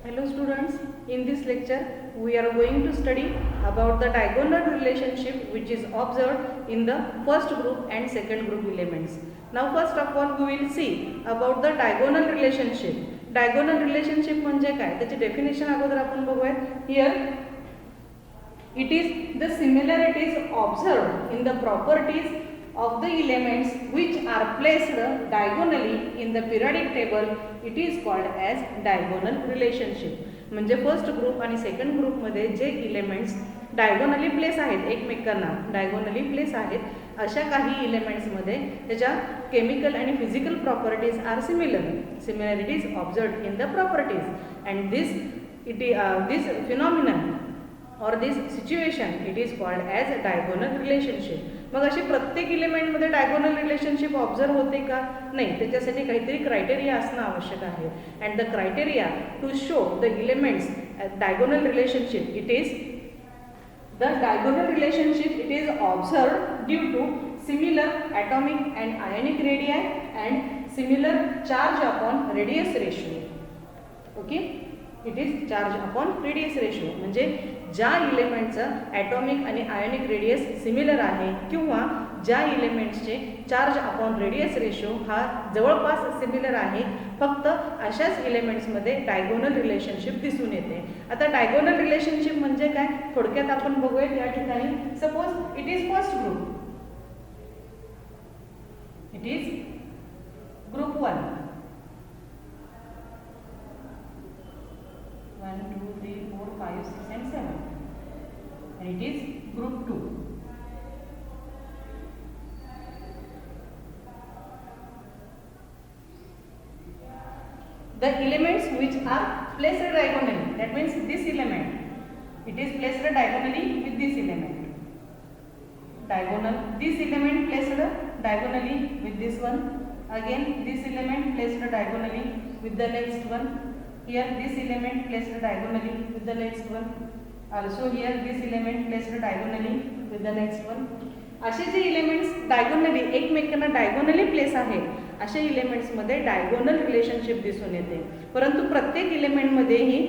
Hello students, in this lecture we are going to study about the diagonal relationship which is observed in the first group and second group elements. Now first of all we will see about the diagonal relationship. Diagonal relationship म्हणजे काय त्याची definition अगोदर आपण बघूयात. Here it is the similarities observed in the properties of the elements which are placed diagonally in the periodic table. It is called as diagonal relationship. म्हणजे first group आणि second group मध्ये जे elements diagonally place आहेत, एकमेकांना diagonally place आहेत अशा काही elements मध्ये त्याच्या केमिकल आणि physical properties are similar. Similarities observed in the properties and this phenomenon or this situation it is called as a diagonal relationship. मग अशी प्रत्येक इलेमेंट मध्ये डायगोनल रिलेशनशिप ऑब्झर्व होते का? नाही, त्याच्यासाठी काहीतरी क्रायटेरिया असणं आवश्यक आहे. And the criteria to show the elements diagonal relationship it is the diagonal relationship it is observed due to similar atomic and ionic radii and similar charge upon radius ratio. Okay, it is charge upon radius ratio. म्हणजे ज्या इलेमेंटचं atomic आणि ionic radius similar आहे किंवा ज्या इलेमेंट्सचे charge upon radius ratio हा जवळपास similar आहे, फक्त अशाच इलेमेंट्समध्ये डायगोनल रिलेशनशिप दिसून येते. आता डायगोनल रिलेशनशिप म्हणजे काय थोडक्यात आपण बघूया. या ठिकाणी suppose it is first group, it is group 1, 1 2 3 4 5 6 and 7, and it is group 2. The elements which are placed diagonally, that means this element it is placed diagonally with this element, diagonal, this element placed diagonally with this one, again this element placed diagonally with the next one, here this element placed diagonally with the next one, also here this element placed diagonally with the next one. असे जे elements diagonally एकमेकांना diagonally place आहेत अशा इलेमेंट्समध्ये diagonal relationship दिसून येते. परंतु प्रत्येक इलेमेंटमध्ये ही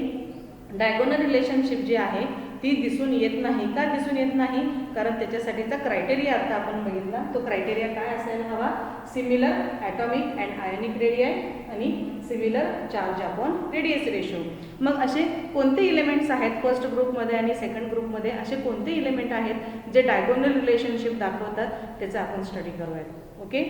diagonal relationship जी आहे ती दिसून येत नाही. का दिसून येत नाही? कारण त्याच्यासाठीचा क्रायटेरिया आता आपण बघितला. तो क्रायटेरिया काय असायला हवा? सिमिलर ॲटॉमिक अँड आयोनिक रेडियाय आणि similar charge upon radius ratio. मग असे कोणते इलेमेंट्स आहेत फर्स्ट ग्रुपमध्ये आणि सेकंड ग्रुपमध्ये? असे कोणते इलेमेंट आहेत जे डायगोनल रिलेशनशिप दाखवतात त्याचा आपण स्टडी करूयात. Okay,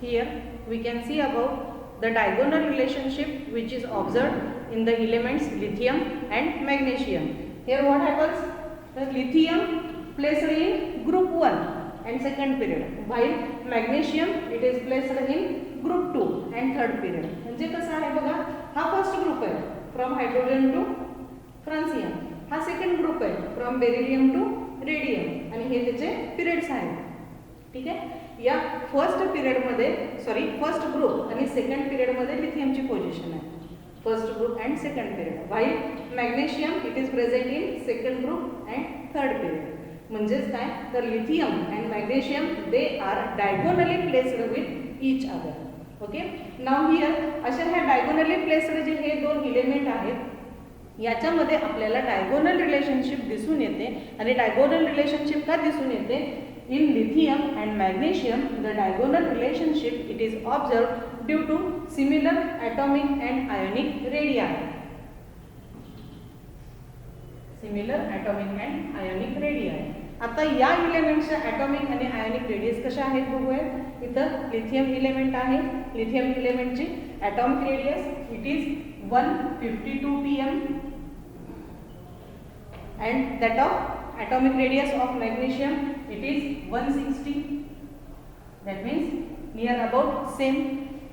here we can see about the diagonal relationship which is observed in the elements lithium and magnesium. Here what happens? The lithium placed in group 1 and second period, while magnesium it is placed in group 2 and third period. म्हणजे कसं आहे बघा, हा first group आहे from hydrogen two फ्रान्सियम, हा second group आहे from beryllium to radium आणि हे त्याचे पिरियड्स आहेत. ठीक आहे, या फर्स्ट ग्रुप आणि सेकंड पिरियडमध्ये लिथियमची पोझिशन आहे, first group and second period, while magnesium it is present in second group and third period. म्हणजेच काय तर lithium and magnesium they are diagonally placed with each other. Okay, now here अशा ह्या diagonally placed जे हे दोन element आहेत याच्यामध्ये आपल्याला डायगोनल रिलेशनशिप दिसून येते. आणि डायगोनल रिलेशनशिप का दिसून येते? In lithium and magnesium, the diagonal relationship it is observed due to similar atomic and ionic radii. Similar atomic and ionic radii. आता या इलेमेंट्सच्या ॲटॉमिक आणि आयोनिक रेडियस कशा आहेत बघूया. इथं लिथियम इलेमेंट आहे, लिथियम इलेमेंटची atomic radius it is 152 pm and that of atomic radius of magnesium it is 160. that means near about same.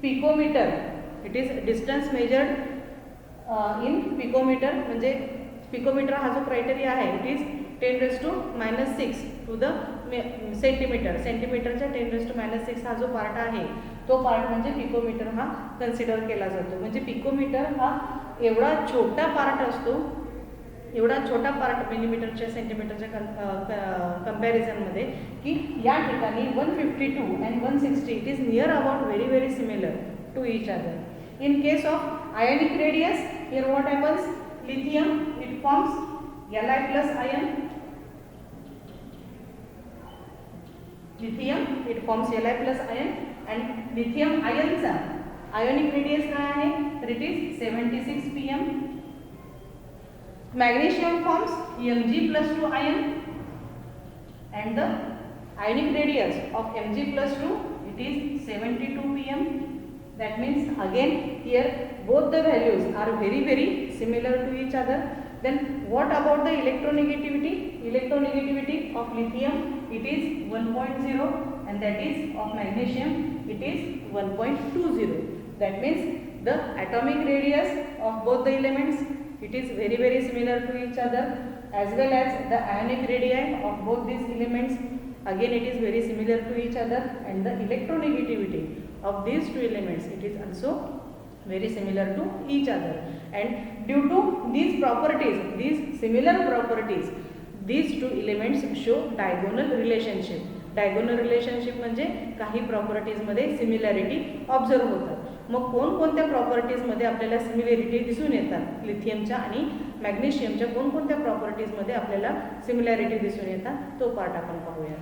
picometer it is distance measured in picometer. म्हणजे picometer हा जो criteria आहे it is 10⁻⁻6 to the centimetre. सेंटीमीटरच्या 10⁻⁻6 हा जो part आहे तो part म्हणजे पिकोमीटर हा कन्सिडर केला जातो. म्हणजे पिकोमीटर हा एवढा छोटा पार्ट असतो एवढा छोटा पार्ट मिलीमीटरच्या सेंटीमीटरच्या कंपॅरिझनमध्ये की या ठिकाणी 152 and 160 it is near about very similar to each other. In case of ionic radius, here what happens, lithium it forms Li plus ion, lithium it forms Li plus ion, and lithium ion ionic radius काय आहे तर it is 76 pm. Magnesium forms Mg plus 2 ion, and the ionic radius of Mg plus 2 it is 72 pm. That means again here both the values are very similar to each other. Then what about the electronegativity? Electronegativity of lithium it is 1.0, and that is of magnesium it is 1.20. That means the atomic radius of both the elements it is very similar to each other, as well as the ionic radii of both these elements again it is very similar to each other, and the electronegativity of these two elements it is also very similar to each other. And due to these properties, these similar properties, these two elements show diagonal relationship. Diagonal relationship म्हणजे काही properties मध्ये similarity observe होतात. मग कोणकोणत्या properties मध्ये आपल्याला similarity दिसून येतात, लिथियमच्या आणि मॅग्नेशियमच्या कोणकोणत्या प्रॉपर्टीज मध्ये आपल्याला सिमिलॅरिटी दिसून येतात, तो पार्ट आपण पाहूया.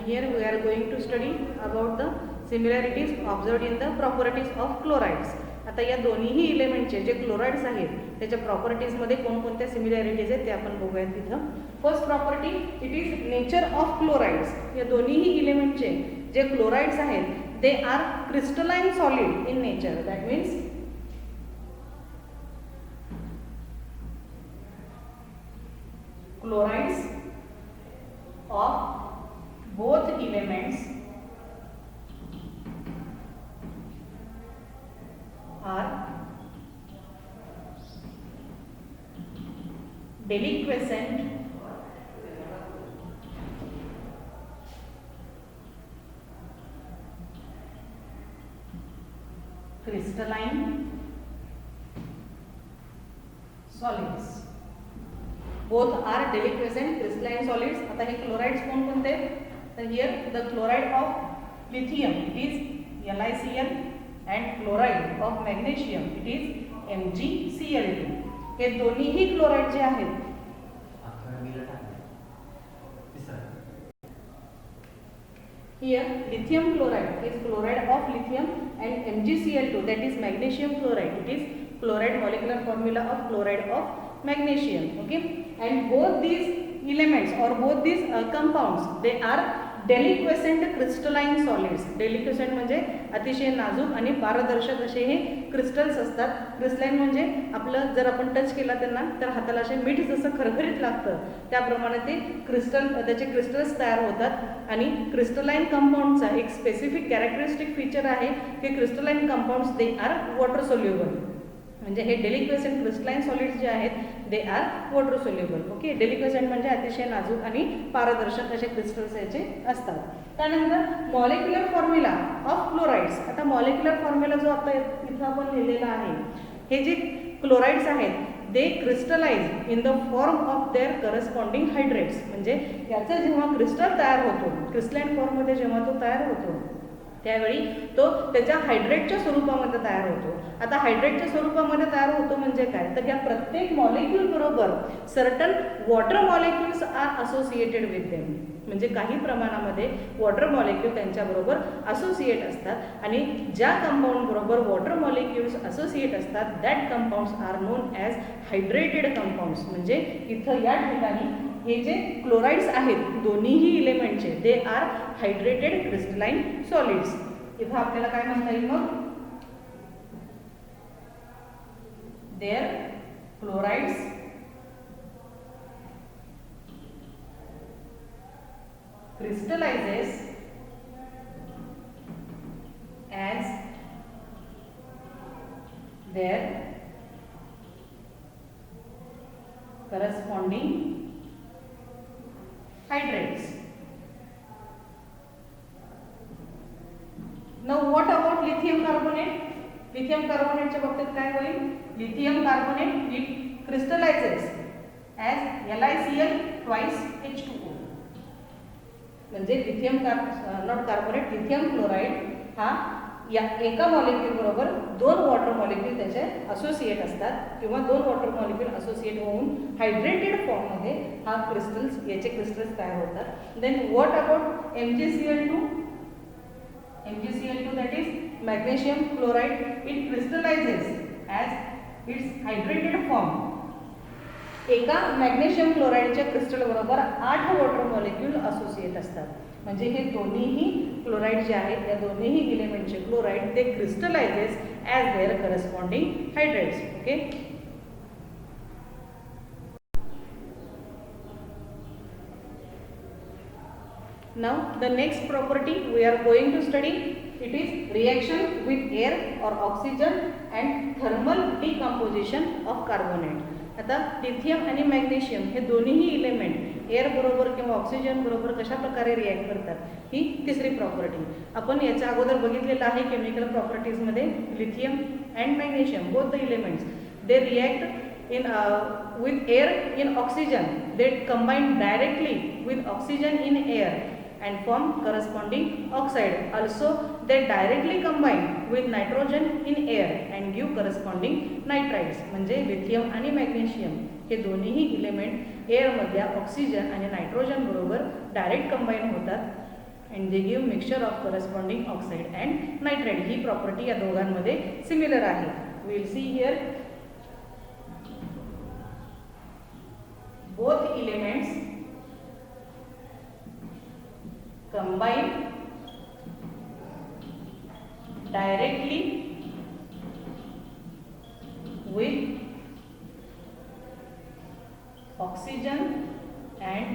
Here we are going to study about the similarities observed in the properties of chlorides. आता या दोन्हीही इलेमेंटचे जे क्लोराइड्स आहेत त्याच्या प्रॉपर्टीज मध्ये कोणकोणत्या सिमिलॅरिटीज आहेत ते आपण बघूया तिथं. First property it is nature of chlorides. या दोन्हीही इलेमेंटचे जे क्लोराइड्स आहेत they are crystalline solid in nature. That means chlorides of both elements are deliquescent crystalline solids. Both are deliquescent crystalline solids. आता हे क्लोराइड्स कोणकोणते? तर here the chloride of lithium it is LiCl, and chloride of magnesium it is MgCl2. हे दोन्हीही chloride जे आहेत here lithium chloride is chloride of lithium, and MgCl2 that is magnesium chloride it is chloride molecular formula of chloride of magnesium. Okay, and both these elements or both these compounds they are deliquescent crystalline solids. Deliquescent म्हणजे अतिशय नाजूक आणि पारदर्शक असे हे crystals असतात. Crystalline म्हणजे आपलं जर आपण टच केला त्यांना तर हाताला असे मीठ जसं खरखरीत लागतं त्याप्रमाणे ते त्याचे क्रिस्टल्स तयार होतात. आणि क्रिस्टलाइन कंपाऊंडचा एक स्पेसिफिक कॅरेक्टरिस्टिक फीचर आहे की crystalline compounds they are water soluble. म्हणजे हे डेलिक्वेसेंट क्रिस्टलाइन सॉलिड्स जे आहेत they are water soluble. Okay, deliquescent म्हणजे अतिशय नाजूक आणि पारदर्शक असे क्रिस्टल्स याचे असतात. त्यानंतर मॉलिक्युलर फॉर्म्युला ऑफ क्लोराइड्स. आता मॉलिक्युलर फॉर्म्युला जो आता इथं आपण लिहिलेला आहे, हे जे क्लोराइड्स आहेत they crystallise in the form of their corresponding hydrates. म्हणजे याचा जेव्हा क्रिस्टल तयार होतो, क्रिस्टलाइन फॉर्ममध्ये जेव्हा तो तयार होतो त्यावेळी तो त्याच्या हायड्रेटच्या स्वरूपामध्ये तयार होतो. आता हायड्रेटच्या स्वरूपामध्ये तयार होतो म्हणजे काय, तर या प्रत्येक मॉलिक्यूल बरोबर certain water molecules are associated with them. म्हणजे काही प्रमाणामध्ये वॉटर मॉलिक्यूल त्यांच्याबरोबर असोसिएट असतात आणि ज्या कंपाऊंड बरोबर वॉटर मॉलिक्युल्स असोसिएट असतात that compounds are known as hydrated compounds. म्हणजे इथं या ठिकाणी हे जे क्लोराइड्स आहेत दोन्हीही इलेमेंटचे they are hydrated crystalline solids. इथं आपल्याला काय म्हणता येईल मग, their chlorides crystallizes as their corresponding hydrates. Now what about lithium lithium कार्बोनेटच्या बाबतीत काय होईल, lithium carbonate it crystallises as LiCl twice H2O. म्हणजे lithium not carbonate, lithium chloride हा या एका मॉलिक्यूल बरोबर 2 वॉटर मॉलिक्यूल त्याचे असोसिएट असतात किंवा 2 वॉटर मॉलिक्यूल असोसिएट होऊन हायड्रेटेड फॉर्ममध्ये हा क्रिस्टल्स याचे क्रिस्टल्स तयार होतात. Then what about MgCl2? MgCl2 that is magnesium chloride, it crystallizes as its hydrated form. एका मॅग्नेशियम क्लोराईडच्या क्रिस्टल बरोबर 8 वॉटर मॉलिक्यूल असोसिएट असतात. म्हणजे हे दोन्हीही क्लोराईड जे आहेत या दोन्हीही इलेमेंटचे क्लोराईड ते crystallises as their corresponding hydrates. Okay. Now the next property we are going to study, it is reaction with air or oxygen and thermal decomposition of carbonate. आता लिथियम आणि मॅग्नेशियम हे दोन्हीही इलेमेंट एअर बरोबर किंवा oxygen बरोबर कशा प्रकारे react करतात ही तिसरी प्रॉपर्टी. आपण याच्या अगोदर बघितलेलं आहे केमिकल प्रॉपर्टीजमध्ये lithium and magnesium both the elements they react in with air in oxygen, they combine directly with oxygen in air and form corresponding oxide. Also they directly combine with nitrogen in air and give corresponding nitrides. म्हणजे lithium आणि magnesium हे दोन्हीही element एअरमध्ये oxygen आणि nitrogen बरोबर direct combine होतात and they give mixture of corresponding oxide and nitride. He property या दोघांमध्ये similar आहे. we will see here both elements combine directly with oxygen and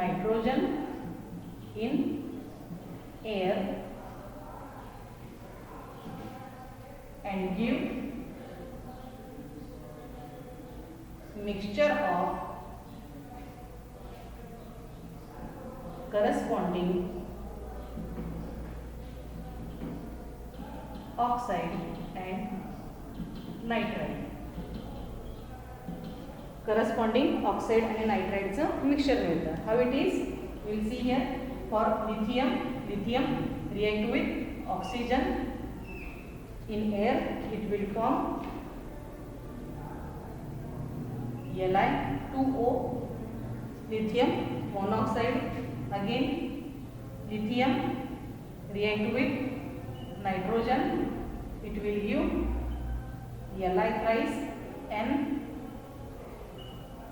nitrogen in air and give mixture of corresponding oxide and nitride. Corresponding oxide and nitride चं mixture मिळतं. How it is? We will see here. For lithium react with oxygen in air, it will form Li2O, lithium monoxide. Again lithium react with nitrogen, it will give Li thrice N,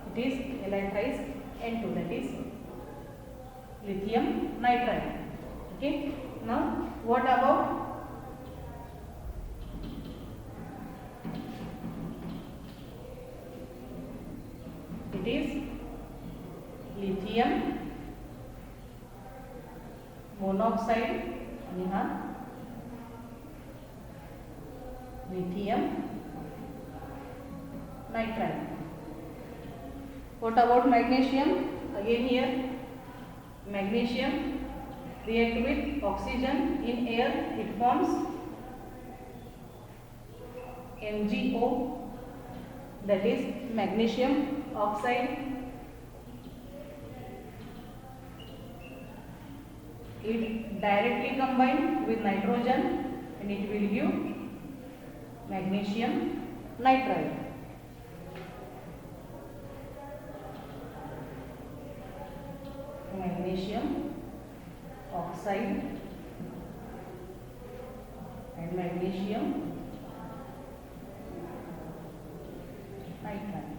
it is Li thrice N2, that is lithium nitride. Okay. Now what about it is lithium monoxide आणि हा lithium nitride. What about magnesium? Again here magnesium react with oxygen in air, it forms MgO, that is magnesium oxide. It directly combine with nitrogen and it will give magnesium nitride. Magnesium oxide and magnesium nitride.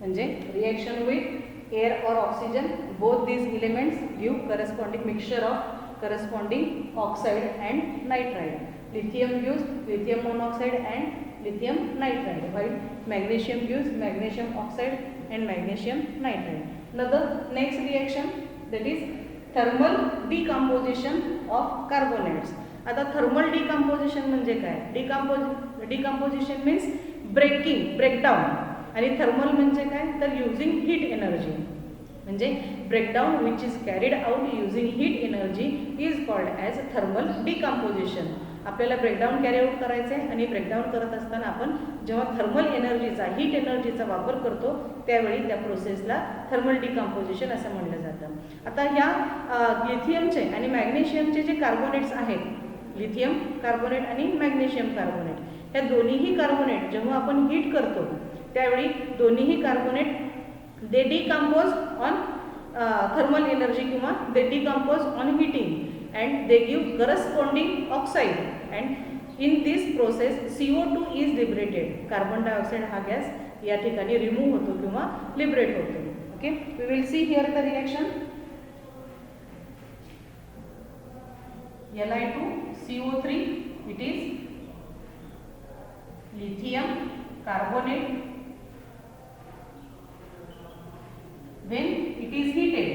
म्हणजे reaction with air or oxygen, both these elements give corresponding mixture of corresponding oxide and nitride. Lithium gives lithium monoxide and lithium nitride, while magnesium gives magnesium oxide and magnesium nitride. Now the next reaction, that is thermal decomposition of carbonates. आता thermal decomposition म्हणजे काय? Decomposition means breakdown. आणि thermal म्हणजे काय? तर using heat energy. म्हणजे breakdown which is carried out using heat energy is called as thermal decomposition. आपल्याला breakdown carry out करायचं आहे आणि ब्रेकडाऊन करत असताना आपण जेव्हा थर्मल एनर्जीचा हीट एनर्जीचा वापर करतो त्यावेळी त्या प्रोसेसला थर्मल डिकम्पोजिशन असं म्हणलं जातं. आता ह्या लिथियमचे आणि मॅग्नेशियमचे जे कार्बोनेट्स आहेत, लिथियम कार्बोनेट आणि मॅग्नेशियम कार्बोनेट, ह्या दोन्हीही कार्बोनेट जेव्हा आपण हीट करतो त्यावेळी दोन्हीही carbonate they decompose on thermal energy किंवा they decompose on heating and they give corresponding oxide, and in this process CO2 is liberated. Carbon dioxide हा गॅस या ठिकाणी रिमूव्ह होतो किंवा लिबरेट होतो. Okay, we will see here the reaction. Li2CO3 it is lithium carbonate. When it is heated,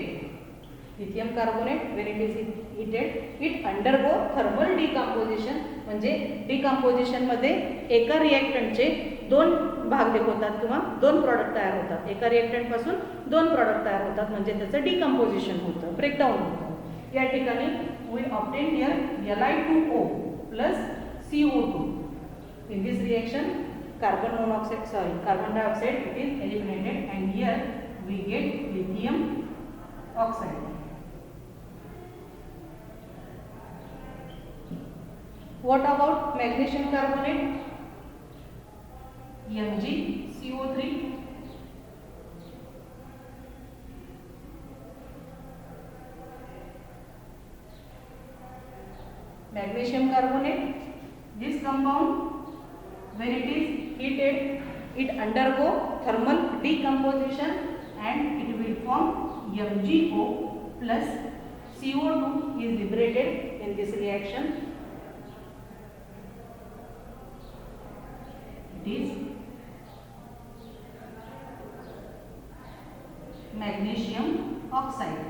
lithium carbonate when it is heated, it undergo thermal decomposition. म्हणजे decomposition मध्ये एका रिएक्टंटचे दोन भाग होतात किंवा दोन प्रॉडक्ट तयार होतात. एका रिएक्टंट पासून दोन प्रॉडक्ट तयार होतात म्हणजे त्याचं डिकम्पोजिशन होतं, ब्रेकडाऊन होतं. या ठिकाणी we obtain here Li2O plus CO2. In this reaction, carbon dioxide it is eliminated, and here we get lithium oxide. What about magnesium carbonate? MgCO3. Magnesium carbonate, this compound when it is heated, it undergo thermal decomposition and it will form MgO plus CO2 is liberated in this reaction. It is magnesium oxide.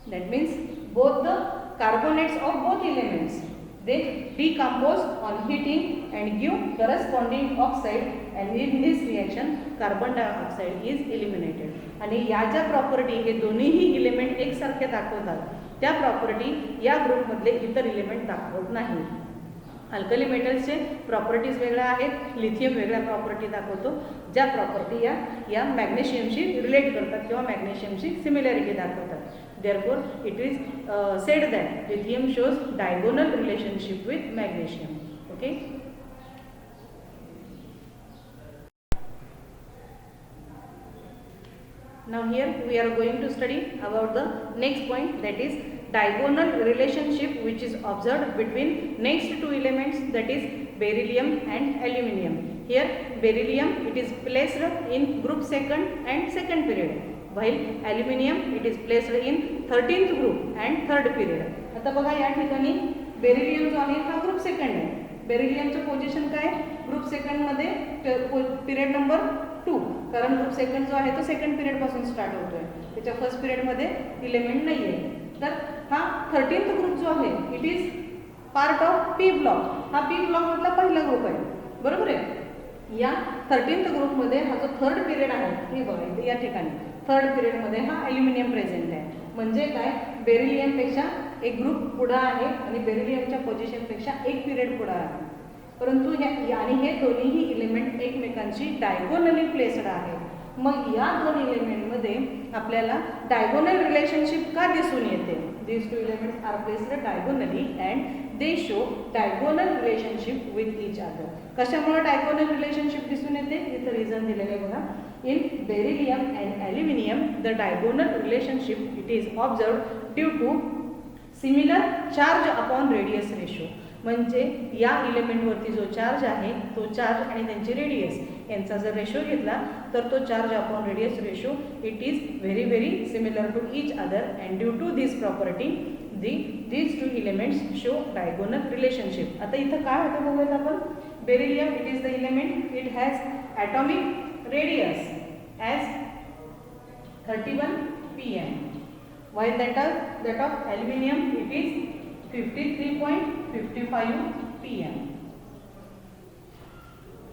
That means both the carbonates of both elements, they decompose on heating and give corresponding oxide, and in this reaction carbon dioxide is eliminated. आणि या ज्या property हे दोन्हीही element एकसारखे दाखवतात त्या property या ग्रुपमधले इतर एलिमेंट दाखवत नाही. अल्कली मेटल्सचे प्रॉपर्टीज वेगळ्या आहेत, लिथियम वेगळ्या प्रॉपर्टी दाखवतो, ज्या प्रॉपर्टी या मॅग्नेशियमशी रिलेट करतात किंवा मॅग्नेशियमशी सिमिलॅरिटी दाखवतात. Therefore, it is said that lithium shows diagonal relationship with magnesium. Okay. Now here we are going to study about the next point, that is diagonal relationship which is observed between next two elements, that is beryllium and aluminium. Here beryllium it is placed in group second and second period, while aluminium it is placed in 13th group and third period. आता बघा या ठिकाणी beryllium जो आहे हा group second आहे. बेरिलियमचं position काय, group second मध्ये पिरियड नंबर 2, कारण ग्रुप सेकंड जो आहे तो सेकंड पिरियड पासून स्टार्ट होतोय, त्याच्या फर्स्ट पिरियड मध्ये इलेमेंट नाही आहे. तर हा 13th ग्रुप जो आहे it is part of P block. हा पी ब्लॉक मधला पहिला ग्रुप आहे, बरोबर आहे. या 13th ग्रुपमध्ये हा जो थर्ड पिरियड आहे हे बघा या ठिकाणी थर्ड पिरियडमध्ये हा ॲल्युमिनियम प्रेझेंट आहे. म्हणजे काय, बेरिलियमपेक्षा एक ग्रुप पुढं आहे आणि बेरिलियमच्या पोझिशनपेक्षा एक पिरियड पुढं आहे. परंतु हे दोन्हीही एलिमेंट एकमेकांशी डायगोनली प्लेस्ड आहेत. मग या दोन एलिमेंटमध्ये आपल्याला डायगोनल रिलेशनशिप का दिसून येते. These two elements are placed diagonally and they show diagonal relationship with each other. कशामुळे डायगोनल रिलेशनशिप दिसून येते, इथं रिझन दिलेले बघा. In beryllium and aluminium, the diagonal relationship it is observed due to similar charge upon radius ratio. म्हणजे या एलिमेंटवरती जो charge आहे तो चार्ज आणि त्यांची रेडियस यांचा जर रेशो घेतला तर तो charge upon radius ratio it is very very similar to each other, and due to this property these two elements show diagonal relationship. आता इथं काय होतं बघूयात आपण. Beryllium it is the element, it has atomic radius as 31 pm, while that of aluminium it is 53.55 pm.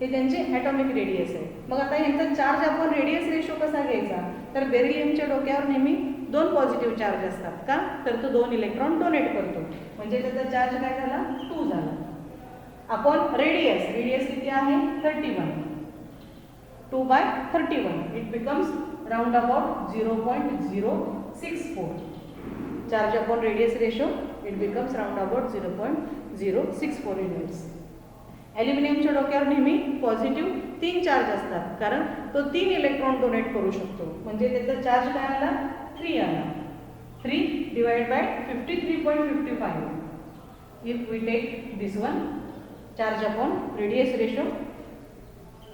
हे त्यांचे atomic radius आहे. मग आता यांचा चार्ज आपण रेडियस रेशो कसा घ्यायचा, तर बेरिलियमच्या डोक्यावर नेहमी 2 पॉझिटिव्ह चार्ज असतात. का, तर तो 2 इलेक्ट्रॉन डोनेट करतो, म्हणजे त्याचा चार्ज काय झाला, 2 झाला. आपण रेडियस किती आहे, 31. 2/31 it becomes round about 0.064. Charge upon radius ratio it becomes round about 0.064 units. ॲल्युमिनियमच्या डोक्यावर नेहमी पॉझिटिव्ह 3 चार्ज असतात, कारण तो 3 इलेक्ट्रॉन डोनेट करू शकतो, म्हणजे त्याचा चार्ज काय आला, 3 आला. 3 divided by 53.55. If we take this one, charge upon radius ratio,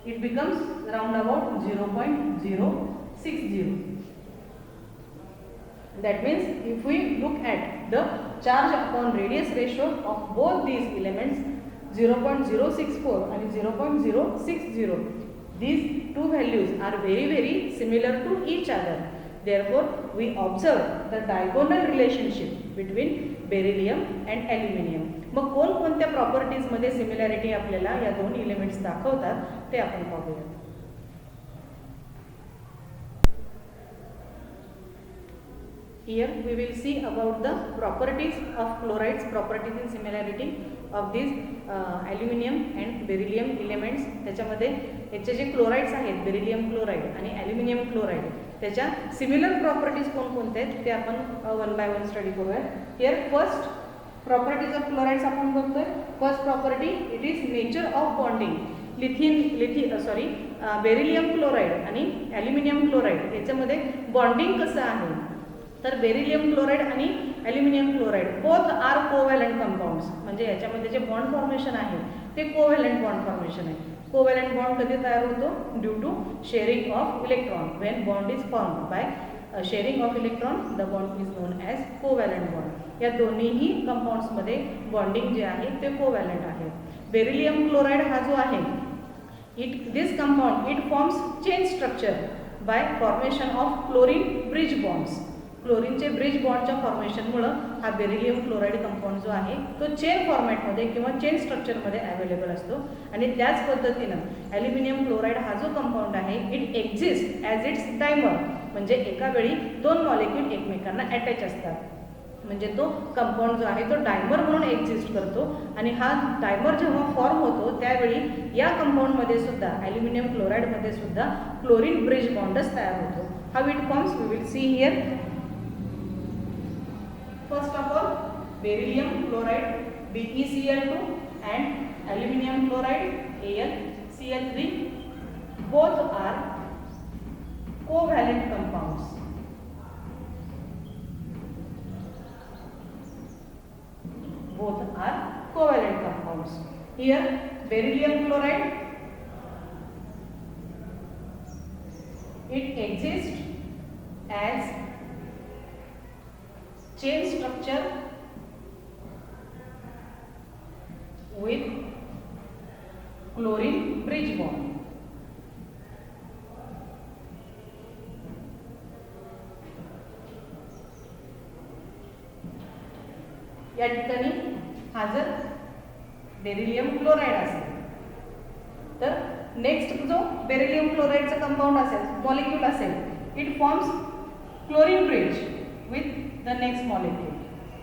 it becomes round about 0.060. That means if we look at the charge upon radius ratio of both these elements, 0.064 and 0.060, these two values are very similar to each other. Therefore, we observe the diagonal relationship between beryllium and aluminium. मग कोणत्या प्रॉपर्टीजमध्ये similarity आपल्याला या दोन elements दाखवतात ते आपण पाहूया. Here we will see about the properties of chlorides, properties in similarity of these aluminum and beryllium elements. त्याच्यामध्ये याचे जे क्लोराइड्स आहेत, बेरिलियम क्लोराइड आणि ॲल्युमिनियम क्लोराइड, त्याच्या सिमिलर प्रॉपर्टीज कोणकोणत्या आहेत ते आपण 1 by 1 स्टडी करूया. Here first properties of chlorides आपण बघतोय. First property, it is nature of bonding. Beryllium chloride आणि ॲल्युमिनियम क्लोराइड याच्यामध्ये बॉन्डिंग कसं आहे, तर बेरिलियम क्लोराइड आणि aluminium chloride both are covalent compounds, म्हणजे याच्यामध्ये जे बॉन्ड फॉर्मेशन आहे ते कोव्हॅलंट बॉन्ड फॉर्मेशन आहे. कोव्हॅलंट बॉन्ड कधी तयार होतो, due to sharing of electron. When bond is formed by sharing of electron, the bond is known as covalent bond. या दोन्हीही कंपाऊंड्समध्ये बॉन्डिंग जे आहे ते कोव्हॅलंट आहे. बेरिलियम क्लोराइड हा जो आहे, this compound it forms chain structure by formation of chlorine bridge bonds. क्लोरीनचे ब्रिज बॉन्डच्या फॉर्मेशनमुळं हा बेरिलियम क्लोराइड कंपाऊंड जो आहे तो चेन फॉर्मॅटमध्ये किंवा चेन स्ट्रक्चरमध्ये अवेलेबल असतो. आणि त्याच पद्धतीनं ॲल्युमिनियम क्लोराइड हा जो कंपाऊंड आहे, it exist as its dimer, म्हणजे एका वेळी 2 मॉलिक्यूल एकमेकांना अटॅच असतात, म्हणजे तो कंपाऊंड जो आहे तो डायमर म्हणून एक्झिस्ट करतो. आणि हा डायमर जेव्हा फॉर्म होतो त्यावेळी या कंपाऊंडमध्ये सुद्धा, ॲल्युमिनियम क्लोराइडमध्ये सुद्धा क्लोरीन ब्रिज बॉन्डच तयार होतो. How it forms we will see here. First of all, beryllium chloride BeCl2 and aluminum chloride AlCl3 both are covalent compounds. Both are covalent compounds. Here beryllium chloride, it exists as chain structure with chlorine bridge bond. या ठिकाणी हा जर beryllium chloride असेल तर next जो beryllium क्लोराइडचा compound असेल, molecule असेल, it forms chlorine bridge with the next molecule.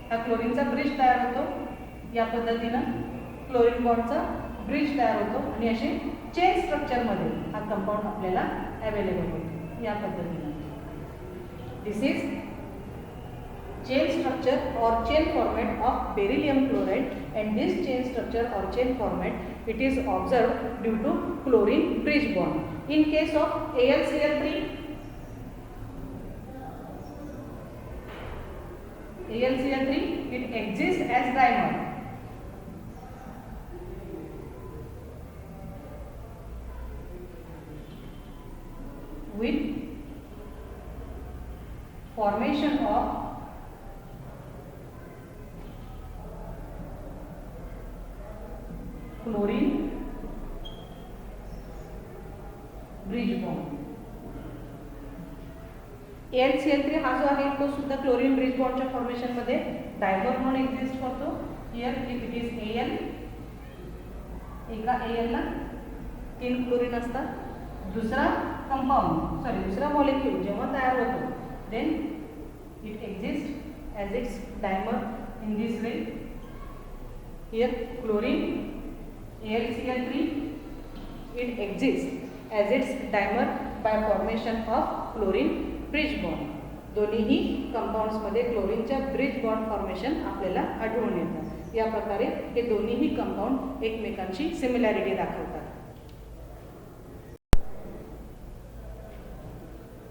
हा क्लोरीनचा ब्रिज तयार होतो. या पद्धतीनं क्लोरीन बॉन्डचा ब्रिज तयार होतो आणि असे चेन स्ट्रक्चरमध्ये हा कंपाऊंड आपल्याला अवेलेबल होतो. या पद्धतीनं दिस is chain structure or chain format of beryllium chloride, and this chain structure or chain format it is observed due to chlorine bridge bond. In case of AlCl3, it exists as dimer. With formation of chlorine bridge bond. AlCl3 हा जो आहे तो सुद्धा chlorine bridge बॉन्डच्या formation मध्ये dimer म्हणून exist करतो. Here if it is Al, एका Al ला 3 क्लोरीन असतात. दुसरा दुसरा मॉलिक्यूल जेव्हा तयार होतो then it exist as its dimer in this way. Here chlorine AlCl3 it exists as its dimer by formation of chlorine bridge bond. दोन्हीही कंपाऊंड्समध्ये क्लोरीनच्या bridge bond formation आपल्याला आढळून येतात. या प्रकारे हे दोन्हीही कंपाऊंड एकमेकांशी सिमिलॅरिटी दाखवतात.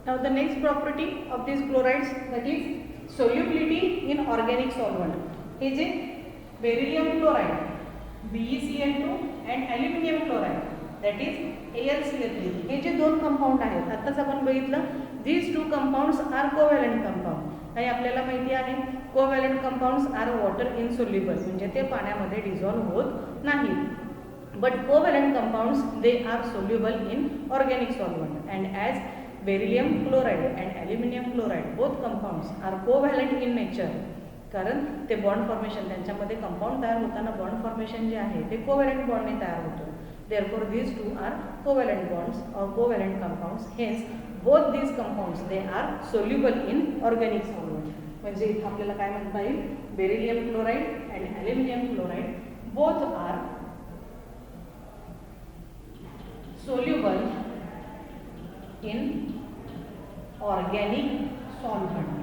Now the next property of these chlorides, that is solubility in organic solvent. हे जे beryllium chloride BeCl2 and aluminium chloride that is AlCl3 हे जे दोन कंपाऊंड आहेत आताच आपण बघितलं these two compounds are covalent compound आणि आपल्याला माहिती आहे covalent compounds are water insoluble म्हणजे ते पाण्यामध्ये डिसॉल्व्ह होत नाहीत. but covalent compounds they are soluble in organic solvent and as beryllium chloride and aluminum chloride both compounds are covalent in nature. कारण ते बॉन्ड फॉर्मेशन त्यांच्यामध्ये कंपाऊंड तयार होताना बॉन्ड फॉर्मेशन जे आहे ते कोव्हॅलेंट बॉन्डने तयार होतो. therefore these two are covalent bonds or covalent compounds. hence both these compounds they are soluble in organic solvent. म्हणजे इथे आपल्याला काय म्हणता येईल beryllium chloride and aluminum chloride both are soluble in organic solvent.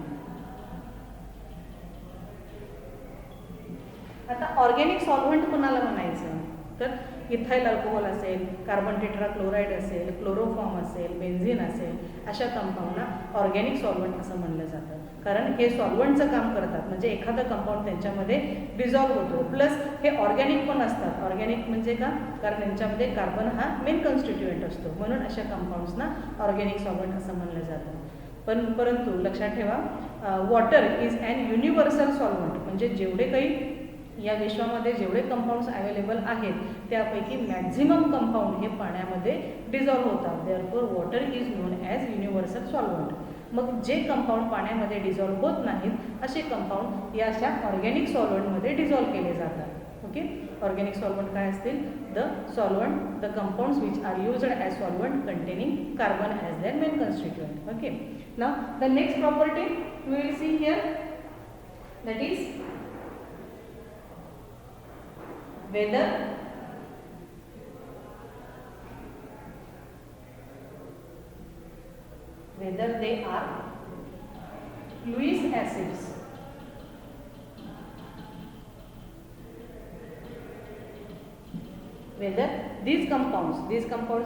आता organic solvent कोणाला म्हणायचं तर इथाइल अल्कोहोल असेल, कार्बन टेट्राक्लोराइड असेल, क्लोरोफॉर्म असेल, बेन्झिन असेल, अशा कंपाऊंडला ऑर्गॅनिक सॉल्व्हंट असं म्हणलं जातं. कारण हे सॉल्व्हंटचं काम करतात म्हणजे एखादं कंपाऊंड त्यांच्यामध्ये डिझॉल्व्ह होतो. प्लस हे ऑर्गॅनिक पण असतात. ऑर्गॅनिक म्हणजे का कारण त्यांच्यामध्ये कार्बन हा मेन कॉन्स्टिट्युएंट असतो म्हणून अशा कंपाऊंड्सना ऑर्गॅनिक सॉल्व्हंट असं म्हणलं जातं. परंतु लक्षात ठेवा water is an universal solvent म्हणजे जेवढे काही या विश्वामध्ये जेवढे कंपाऊंड्स अवेलेबल आहेत त्यापैकी मॅक्झिमम कंपाऊंड हे पाण्यामध्ये डिझॉल्व्ह होतात. Therefore water is known as universal solvent. मग जे कंपाऊंड पाण्यामध्ये डिझॉल्व्ह होत नाहीत असे कंपाऊंड या अशा ऑर्गॅनिक सॉल्व्हंटमध्ये डिझॉल्व्ह केले जातात. ओके ऑर्गॅनिक सॉल्व्हंट काय असतील the solvent the compounds which are used as solvent containing carbon as their main constituent. Okay now the next property we will see here that is whether they are Lewis acids. Whether these compounds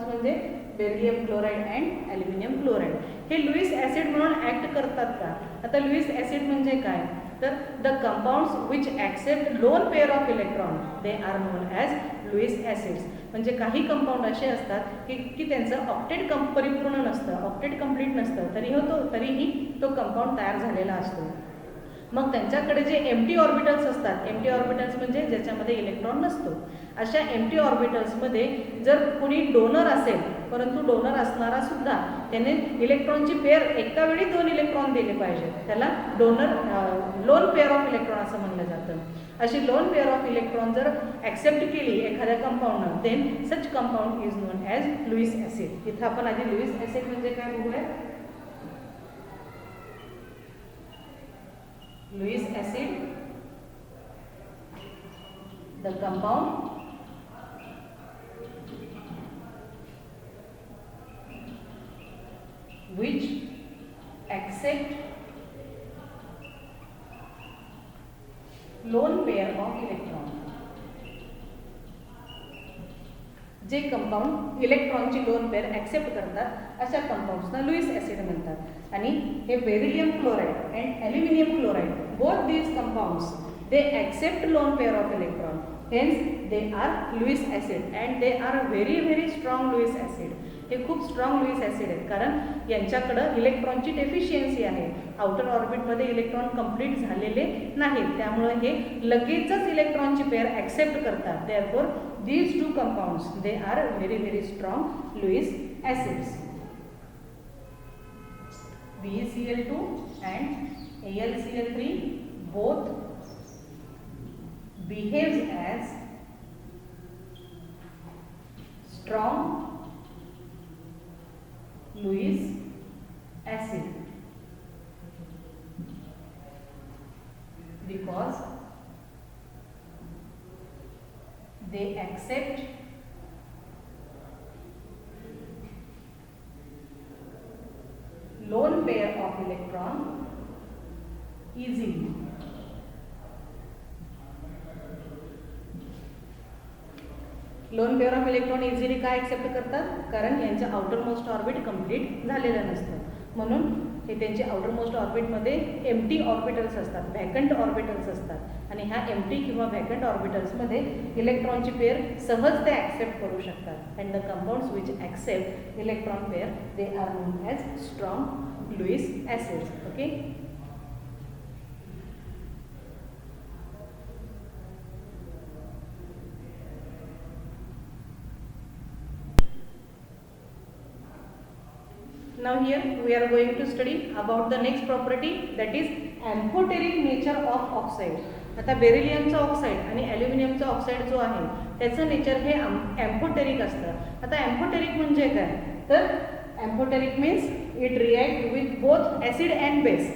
म्हणजे beryllium chloride and aluminium chloride हे Lewis acid म्हणून act करतात का. आता Lewis acid म्हणजे काय तर the compounds which accept lone pair of electron they are known as Lewis acids. म्हणजे काही कंपाऊंड असे असतात की त्यांचं ऑक्टेट परिपूर्ण नसतं, ऑक्टेट कंप्लीट नसतं तरीही तो कंपाऊंड तयार झालेला असतो. मग त्यांच्याकडे जे एम्प्टी ऑर्बिटल्स असतात एम्प्टी ऑर्बिटल्स म्हणजे ज्याच्यामध्ये इलेक्ट्रॉन नसतो अशा एम्प्टी ऑर्बिटल्समध्ये जर कोणी डोनर असेल परंतु डोनर असणारा सुद्धा त्याने इलेक्ट्रॉनची पेअर एका वेळी 2 इलेक्ट्रॉन दिले पाहिजेत त्याला donor lone pair of electron असं म्हणलं जातं. अशी लोन पेअर ऑफ इलेक्ट्रॉन जर ॲक्सेप्ट केली एखाद्या कंपाऊंडनं then such compound is known as Lewis acid. इथं आपण आधी लुईस ॲसिड म्हणजे काय बघूया. Lewis acid, the compound which accept lone pair of electron. जे कंपाऊंड इलेक्ट्रॉनची लोन पेअर ॲक्सेप्ट करतात अशा कंपाऊंड्सना लुईस ॲसिड म्हणतात. आणि हे beryllium chloride and aluminium chloride both these compounds they accept lone pair of electron, hence they are Lewis acid and they are very strong Lewis acid. हे खूप strong Lewis acid आहेत कारण यांच्याकडं इलेक्ट्रॉनची deficiency आहे. आउटर ऑर्बिटमध्ये इलेक्ट्रॉन कंप्लीट झालेले नाहीत त्यामुळे हे लगेचच इलेक्ट्रॉनची पेअर ॲक्सेप्ट करतात. Therefore these two compounds they are very strong Lewis acids. BeCl2 and AlCl3 both behaves as strong Lewis acid, because they accept lone pair of electron easily. Loan pair of electron easily काय accept करतात, कारण यांचं outer most orbit complete झालेलं नसतं, म्हणून हे त्यांचे outer most ऑर्बिटमध्ये empty orbitals असतात, व्हॅकंट ऑर्बिटल्स असतात, आणि ह्या एम्प्टी किंवा व्हॅकंट ऑर्बिटल्समध्ये इलेक्ट्रॉनची पेअर सहज ते ॲक्सेप्ट करू शकतात. And the compounds which accept electron pair they are known as strong Lewis acids. Okay. Now here we are going to study about the next property, that is amphoteric nature of oxide. आता बेरिलियमचा oxide आणि ॲल्युमिनियमचा oxide जो आहे त्याचं nature हे amphoteric असतं. आता amphoteric म्हणजे काय, तर amphoteric means it react with both acid and base.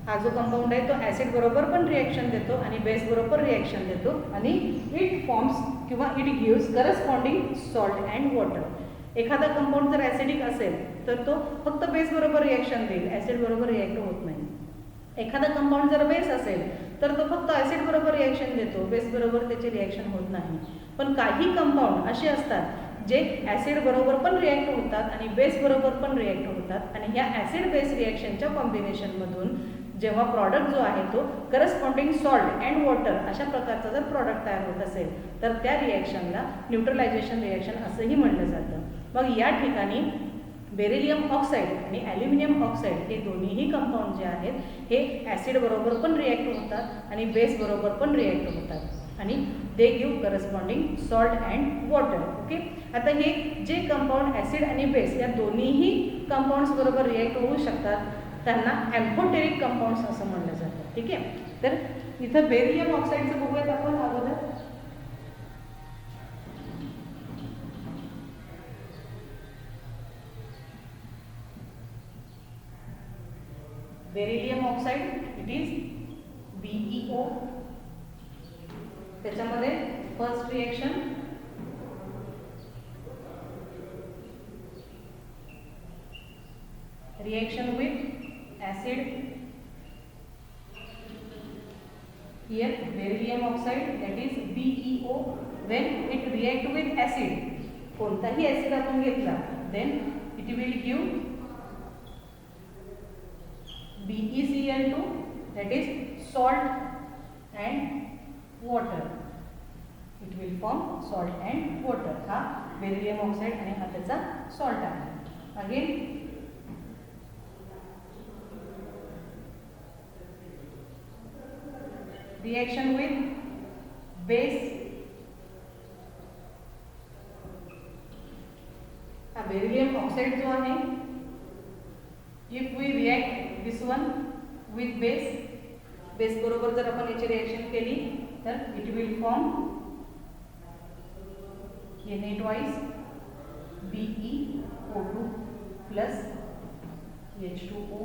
हा जो कंपाऊंड आहे तो ॲसिड बरोबर पण रिॲक्शन देतो आणि बेस बरोबर रिॲक्शन देतो, आणि इट फॉर्म्स किंवा it gives corresponding salt and water. एखादा कंपाऊंड जर ॲसिडिक असेल तर तो फक्त बेस बरोबर रिॲक्शन देईल, ॲसिड बरोबर रिॲक्ट होत नाही. एखादा कंपाऊंड जर बेस असेल तर तो फक्त ॲसिड बरोबर रिॲक्शन देतो, बेस बरोबर त्याचे रिॲक्शन होत नाही. पण काही कंपाऊंड असे असतात जे ॲसिड बरोबर पण रिॲक्ट होतात आणि बेस बरोबर पण रिॲक्ट होतात, आणि ह्या ॲसिड बेस रिॲक्शनच्या कॉम्बिनेशनमधून जेव्हा प्रॉडक्ट जो आहे तो करस्पॉन्डिंग सॉल्ट अँड वॉटर अशा प्रकारचा जर प्रॉडक्ट तयार होत असेल तर त्या रिॲक्शनला न्यूट्रलायझेशन रिॲक्शन असंही म्हणलं जातं. मग या ठिकाणी बेरिलियम ऑक्साईड आणि ॲल्युमिनियम ऑक्साईड हे दोन्हीही कंपाऊंड जे आहेत हे ॲसिड बरोबर पण रिॲक्ट होतात आणि बेस बरोबर पण रिॲक्ट होतात, आणि they give corresponding salt and water. Okay. आता हे जे कंपाऊंड ॲसिड आणि बेस या दोन्हीही कंपाऊंड्स बरोबर रिॲक्ट होऊ शकतात त्यांना एम्फोटेरिक कंपाऊंड्स असं म्हणलं जातं. ठीक आहे. तर इथं बेरिलियम ऑक्साईडचं बघूयात आपण अगोदर. Beryllium oxide it is BeO. त्याच्यामध्ये first reaction with acid. Here beryllium oxide that is BeO. When it react with acid, कोणताही ॲसिड आपण घेतला then it will give BeCl2, that is salt and water. It will form salt and water. हा beryllium oxide आणि हा त्याचा salt आहे. Again reaction with base. हा beryllium oxide जो आहे, if we react this one with base बरोबर जर आपण याची रिॲक्शन केली तर it will form Na2 BeO2 plus H2O.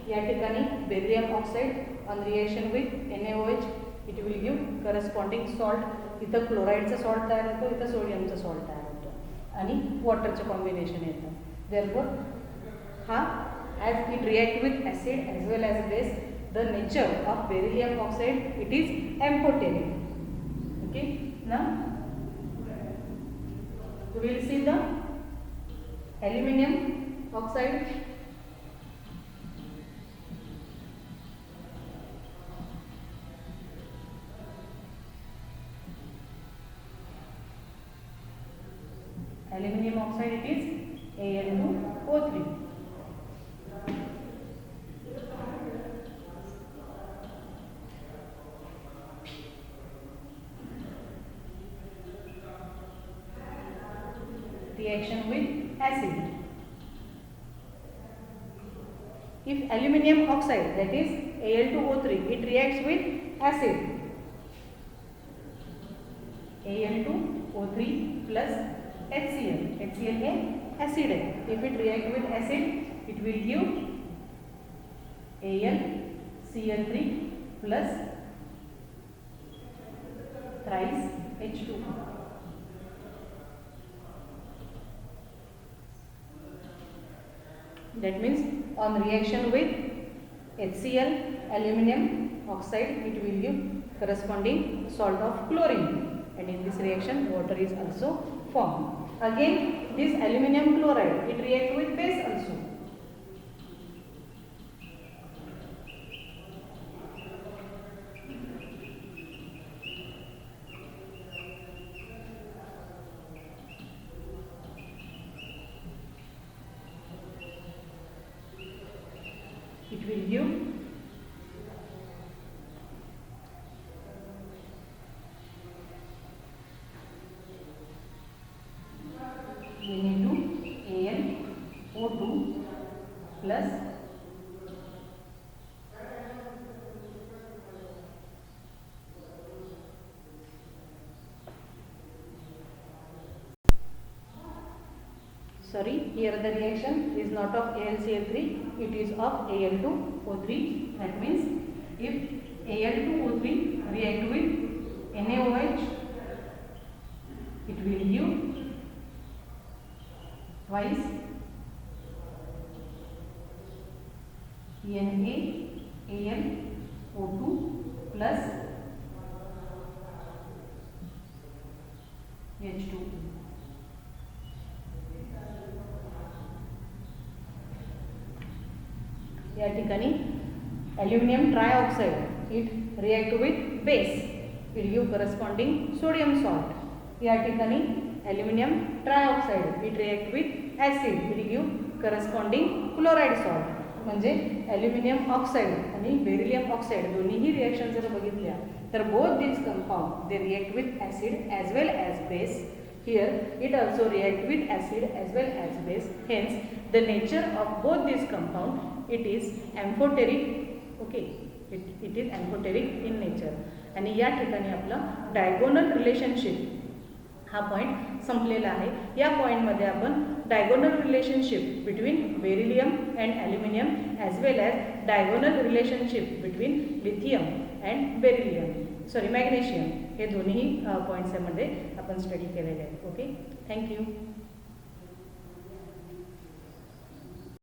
या ठिकाणी beryllium oxide on reaction with NaOH it will give corresponding salt. इथं क्लोराईडचा सॉल्ट तयार होतो, इथं सोडियमचा सॉल्ट तयार होतो आणि वॉटरचं कॉम्बिनेशन येतं. देअरफॉर हा as it react with acid as well as base, the nature of beryllium oxide it is amphoteric. Okay. Now we will see the aluminium oxide. Aluminium oxide it is Al2O3. Reaction with acid. If aluminium oxide that is Al2O3 it reacts with acid, Al2O3 plus HCl. HCl है acid है. If it react with acid, it will give AlCl3 plus thrice H2. That means on reaction with HCl aluminum oxide, it will give corresponding salt of chlorine, and in this reaction water is also formed. Again this aluminum chloride, it react with base also. It will give Na2Al O2 plus sorry, here the reaction is not of AlCl3, it is of Al2O3. That means if Al2O3 react with NaOH, it will give twice NaAlO2 plus H2. या ठिकाणी aluminium trioxide, it react with base, it give corresponding sodium salt. या ठिकाणी aluminium trioxide, it react with acid, it give corresponding chloride salt. म्हणजे aluminium oxide आणि beryllium oxide दोन्हीही reaction जर बघितल्या तर both this compound they react with acid as well as base. Here it also react with acid as well as base. Hence the nature of both these compound, it is amphoteric. Okay, it is amphoteric in nature. आणि या ठिकाणी आपला diagonal relationship हा point संपलेला आहे. या पॉईंटमध्ये आपण diagonal relationship between beryllium and aluminium as well as diagonal relationship between lithium and beryllium magnesium हे दोन्ही पॉईंट्समध्ये आपण स्टडी केलेले आहे. Okay, thank you.